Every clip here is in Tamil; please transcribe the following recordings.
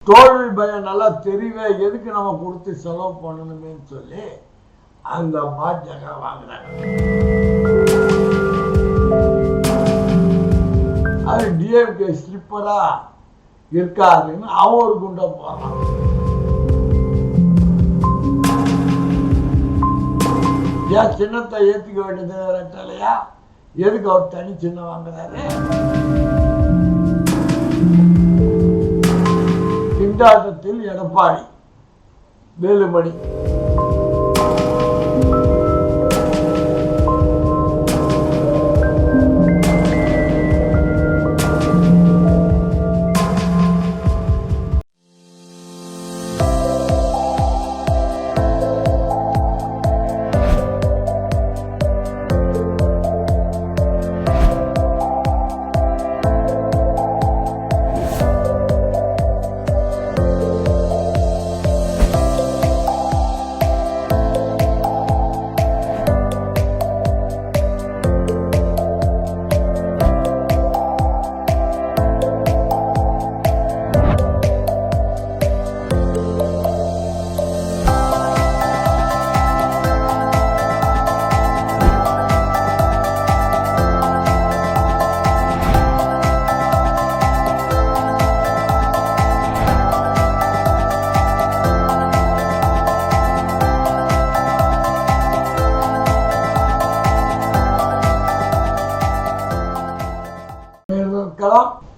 தோல்வி பயம் நல்லா தெரியவே எதுக்கு நம்ம கொடுத்து செலவு பண்ணணுமேன்னு சொல்லி அந்த பாஜக வாங்குறாங்க. அது டிஎம்கே ஸ்லிப்பரா இருக்காதுன்னு அவன் ஒரு குண்டை போறான். ஏன் சின்னத்தை ஏத்துக்க வேண்டியது ரெட்டலையா? எதுக்கு அவர் தனி சின்னம் வாங்குறாரு? திண்டாட்டத்தில் எடப்பாடி வேலுமணி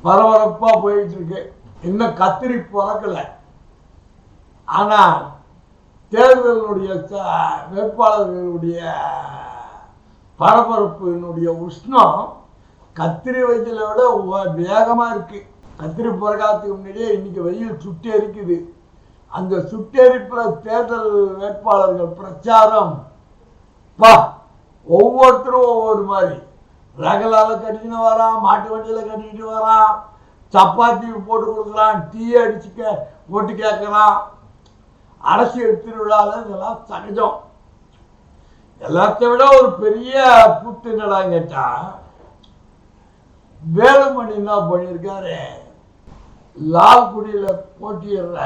பரபரப்பா போயிட்டு இருக்கு. இன்னும் கத்திரி பிறக்கல. ஆனா தேர்தலுடைய வேட்பாளர்களுடைய பரபரப்பினுடைய உஷ்ணம் கத்திரி வெயிலை விட வேகமா இருக்கு. கத்திரி பிறகாத்துக்கு முன்னாடியே இன்னைக்கு வெயில் சுட்டெரிக்குது. அந்த சுட்டெரிப்புல தேர்தல் வேட்பாளர்கள் பிரச்சாரம் ஒவ்வொருத்தரும் ஒவ்வொரு மாதிரி ரகலால கட்டிக்கிட்டு வரான், மாட்டு வண்டியில கட்டிக்கிட்டு வரான், சப்பாத்தி போட்டு கொடுக்குறான், டீ அடிச்சுக்க போட்டு கேட்கறான். அரசியல் திருவிழால இதெல்லாம் சகஜம். எல்லாத்த விட ஒரு பெரிய புத்து என்னடான்னு கேட்டா, வேலுமணி என்ன பண்ணியிருக்காரு, லால்குடியில போட்டியிடுற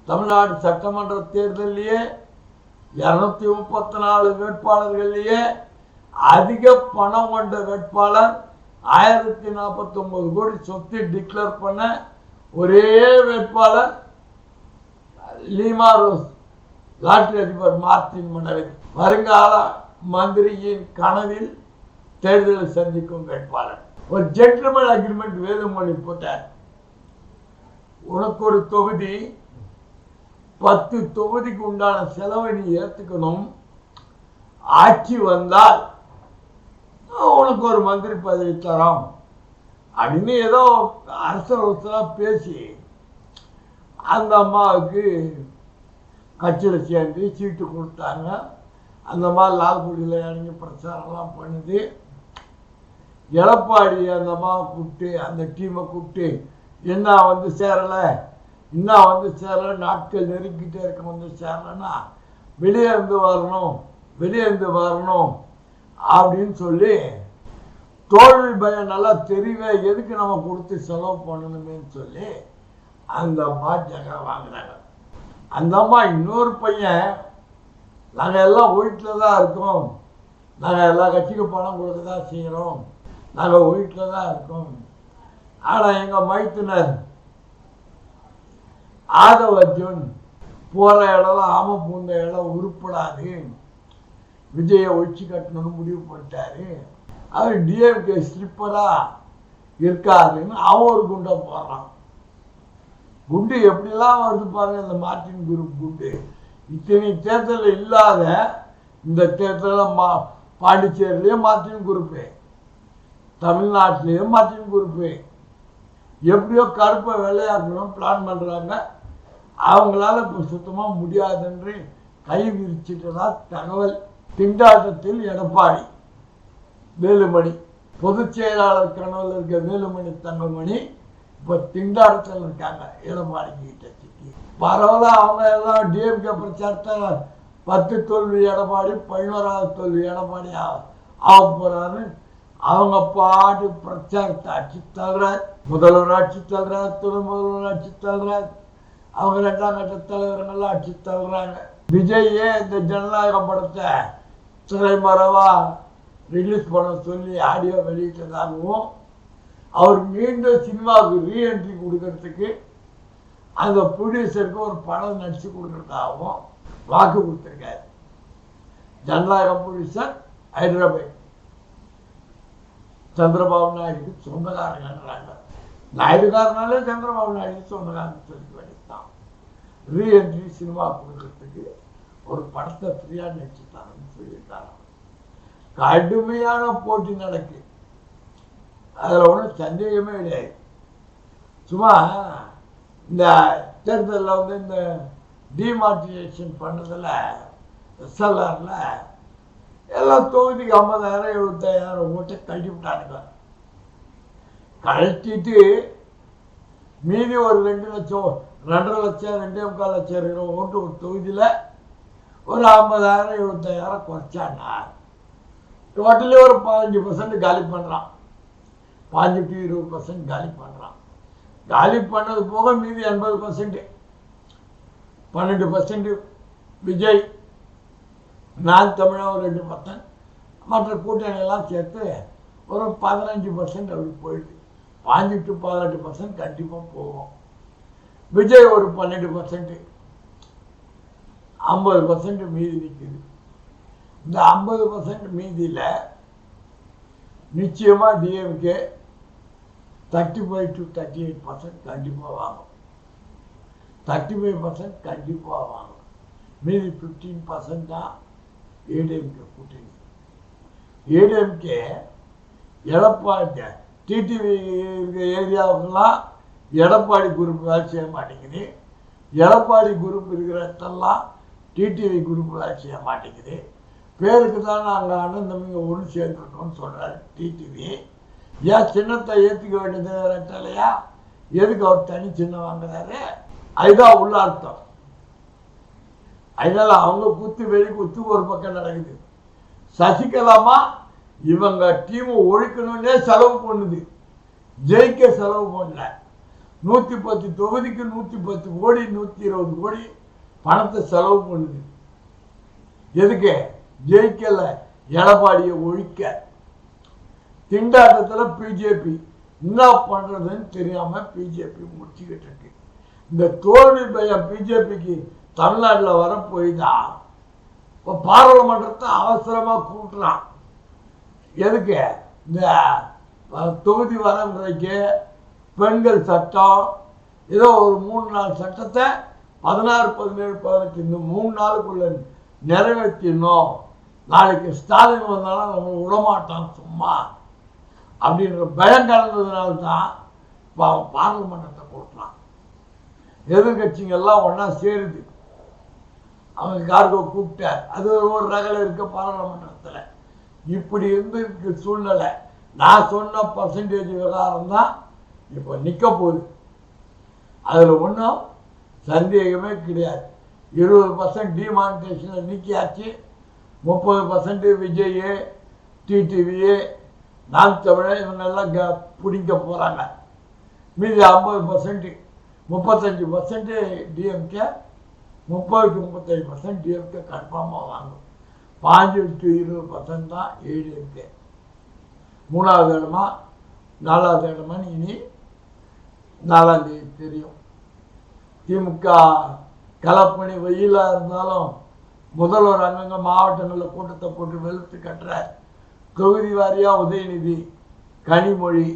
தமிழ்நாடு சட்டமன்ற தேர்தலையே 234 வேட்பாளர்கள்லயே அதிக பணம் கொண்ட வேட்பாளர் 1049 கோடி சொத்து டிக்ளேர் பண்ண ஒரே வேட்பாளர் லீமா ரோஸ், லாட்டரி அதிபர் மார்டின் மன்னருக்கு வருங்கால மந்திரியின் கனவில் தேர்தலை சந்திக்கும் வேட்பாளர். ஒரு ஜென்டில்மேன் அக்ரிமெண்ட் வேலுமணி போட்டார். உனக்கு ஒரு தொகுதி, 10 தொகுதிக்கு உண்டான செலவை நீ ஏற்றுக்கணும். ஆட்சி வந்தால் உனக்கு ஒரு மந்திரி பதவி தரோம் அப்படின்னு ஏதோ அரசு பேசி அந்த அம்மாவுக்கு கட்சியில் சேர்ந்து சீட்டு கொடுத்தாங்க. அந்த அம்மா லால்குடியில் இறங்கி பிரச்சாரம்லாம் பண்ணுது. எடப்பாடி அந்த அம்மாவை கூப்பிட்டு, அந்த டீமை கூப்பிட்டு, என்ன வந்து சேரலை, இன்னும் வந்து சேரலை, நாட்கள் நெருங்கிட்டே இருக்க வந்து சேரலைன்னா வெளியே இருந்து வரணும் அப்படின்னு சொல்லி தோல்வி பயம் நல்லா தெரியவே எதுக்கு நம்ம கொடுத்து செலவு பண்ணணுமேன்னு சொல்லி அந்த பாஜக வாங்குறாங்க. அந்த அம்மா இன்னொரு பையன், நாங்கள் எல்லாம் வீட்டில் தான் இருக்கோம், நாங்கள் எல்லா கட்சிக்கும் பணம் கொடுக்க தான் செய்கிறோம், நாங்கள் வீட்டில் தான் இருக்கோம், ஆனால் எங்கள் மைத்துனர் ஆதவ அர்ஜுன் போகிற இடம்லாம் ஆமை பூந்த இடம் உருப்படாது, விஜயை ஒழிச்சு கட்டணும்னு முடிவு பண்ணிட்டாரு, அவர் டிஎம்கே ஸ்லிப்பரா இருக்காருன்னு அவன் ஒரு குண்டை போடுறான். குண்டு எப்படிலாம் வருது பாருங்க, இந்த மார்டின் குரூப் குண்டு. இத்தனை தேர்தலில் இல்லாத இந்த தேர்தலில் பாண்டிச்சேரியிலேயும் மார்டின் குரூப்பு, தமிழ்நாட்டிலேயும் மார்டின் குரூப்பு. எப்படியோ கருப்பை வெள்ளையாக்கணும் பிளான் பண்ணுறாங்க. அவங்களால இப்போ சுத்தமாக முடியாதுன்று கை விரிச்சிட்டதா தகவல். திண்டாட்டத்தில் எடப்பாடி வேலுமணி, பொதுச் செயலாளர் கனவில் இருக்க வேலுமணி தங்கமணி இப்போ திண்டாட்டத்தில் இருக்காங்க. எடப்பாடி கிட்ட சிக்கி பரவாயில்ல. அவங்க எல்லாம் டிஎம்கே பிரச்சாரத்தை 10 தோல்வி எடப்பாடி, 11வது தோல்வி எடப்பாடி ஆக போறாரு. அவங்க பாட்டு பிரச்சாரத்தை அடிச்சு தள்ளுறார். முதல்வர் அடிச்சு தள்ளுறார், துணை முதல்வர் அடிச்சு தள்ளுறார், அவங்க 2ஆம் கட்ட தலைவர்கள்லாம் அடிச்சு தள்ளுறாங்க. விஜயே இந்த ஜனநாயகம் படத்தை திரைமறைவா ரிலீஸ் பண்ண சொல்லி ஆடியோ வெளியிட்டதாகவும் அவர் மீண்டும் சினிமாவுக்கு ரீஎன்ட்ரி கொடுக்கறதுக்கு அந்த ப்ரொடியூசருக்கு ஒரு படம் நடிச்சு கொடுக்கறதாகவும் வாக்கு கொடுத்துருக்காரு. ஜனநாயகம் ப்ரொடியூசர் ஹைதராபாத் சந்திரபாபு நாயுடுக்கு சொந்தக்காரங்கன்றாங்க. நாயுடுக்காரனாலே சந்திரபாபு நாயுடுக்கு சொந்தக்காரன் சொல்லிக்க வேண்டியதுதான். ரீஎன்ட்ரி சினிமா கொடுக்கறதுக்கு ஒரு படத்தை ஃப்ரீயாக நடிச்சுட்டாங்கன்னு சொல்லியிருக்காங்க. கடுமையான போட்டி நடக்கு, அதில் ஒன்றும் சந்தேகமே கிடையாது. சும்மா இந்த தேர்தலில் வந்து இந்த டிமார்டினேஷன் பண்ணதில் எஸ்எல்ஆரில் எல்லாம் தொகுதிக்கு 50,000 75,000 ஓட்டை கழட்டி விட்டானுங்க. கழட்டிட்டு மீதி ஒரு 2 லட்சம் 2.5 லட்சம் 2.25 லட்சம் இருக்கிற ஓட்டு ஒரு தொகுதியில் ஒரு 50,000 75,000 குறைச்சாங்க. டோட்டலி ஒரு 15% காலி பண்ணுறான். 15 to 20% காலி பண்ணுறான். காலி பண்ணது போக மீதி 80%, 12% விஜய், நான் தமிழா ஒரு 2%, மற்ற கூட்டணியெல்லாம் சேர்த்து ஒரு 15% அப்படி போயிடுது. 15 to 18% கண்டிப்பாக போகும். விஜய் ஒரு 12%, 50% மீதி நிற்குது. இந்த 50% மீதியில் நிச்சயமாக டிஎம்கே 35 to 38% கண்டிப்பாக வாங்கும். 35% கண்டிப்பாக வாங்கும். மீதி 15% தான் ஏடிஎம்கே கூட்டணி. ஏடிஎம்கே எடப்பாடி டிடிவி ஏரியாவுக்கெல்லாம் எடப்பாடி குரூப் வேலை செய்ய மாட்டேங்குது. எடப்பாடி குரூப் இருக்கிற இடத்தெல்லாம் டிடிவி குரூப் வேலை செய்ய மாட்டேங்குது. பேருக்கு தான் நாங்கள் அண்ணன் தம்பிங்க ஒன்று சேர்ந்துருக்கோம்னு சொல்கிறாரு டிடிவி. ஏன் சின்னத்தை ஏற்றுக்க வேண்டியது ரெட்டலையா? எதுக்கு அவர் தனி சின்னம் வாங்குறாரு? அதுதான் உள்ள அர்த்தம். அதனால அவங்க குத்து வெளி குத்து ஒரு பக்கம் நடக்குது. சசிகலாமா இவங்க டீம் ஒழிக்கணும்னே செலவு பண்ணுது, ஜெயிக்க செலவு பண்ணல. 110 தொகுதிக்கு 110 கோடி 120 கோடி பணத்தை செலவு பண்ணுது. எதுக்கு? ஜெயிக்கல, எடப்பாடியை ஒழிக்க. திண்டாட்டத்தில் பிஜேபி என்ன பண்றதுன்னு தெரியாம பிஜேபி முடிச்சுக்கிட்டு இருக்கு. இந்த தோல்வி பயம் பிஜேபிக்கு தமிழ்நாட்டில் வர போய்தான் இப்போ பாராளுமன்றத்தை அவசரமா கூட்டுறான். எதுக்கு? இந்த தொகுதி வரமுறைக்கு பெண்கள் சட்டம் ஏதோ ஒரு 3-4 சட்டத்தை 16, 17, 18 இந்த 3 நாளுக்குள்ள நிறைவேற்றணும். நாளைக்கு ஸ்டாலின் வந்தாலும் நம்ம விடமாட்டான் சும்மா அப்படின்ற பயம் கலந்ததுனால்தான் பார்லிமெண்டத்தை கூட்டலாம். எதிர்கட்சிங்கெல்லாம் ஒன்றா சேருது. அவங்க கார்கோ கூப்பிட்டார், அது ஒரு ரகல இருக்க பாராளுமன்றத்தில். இப்படி இருக்கு சூழ்நிலை. நான் சொன்ன பர்சன்டேஜ் விவகாரம் தான் இப்போ நிற்க போகுது. அதில் ஒன்றும் சந்தேகமே கிடையாது. 20% டிமானிட்டேஷனை நீக்கியாச்சு. 30% விஜய், டிடிவி, நான் தமிழர் இவங்கெல்லாம் பிடிக்க போகிறாங்க. மீதி 50%, 35% டிஎம்கே, 30 to 35% டிஎம்கே கன்ஃபார்மாக வாங்கும். 15 to 20% தான் ஏடிஎம்கே. 3வது இடமா 4வது இடமான்னு இனி 4ஆம் தேதி தெரியும். திமுக கலப்பணி வெயிலாக இருந்தாலும் முதல்வர் அங்கங்க மாவட்டங்களில் கூட்டத்தை போட்டு வெளுத்து கட்டுறார். தொகுதி வாரியாக உதயநிதி, கனிமொழி,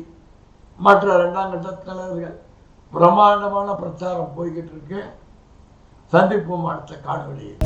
மற்ற 2ஆம் கட்ட தலைவர்கள் பிரம்மாண்டமான பிரச்சாரம் போய்கிட்டு இருக்கு. சந்திப்போம் அடுத்த காணொளியில்.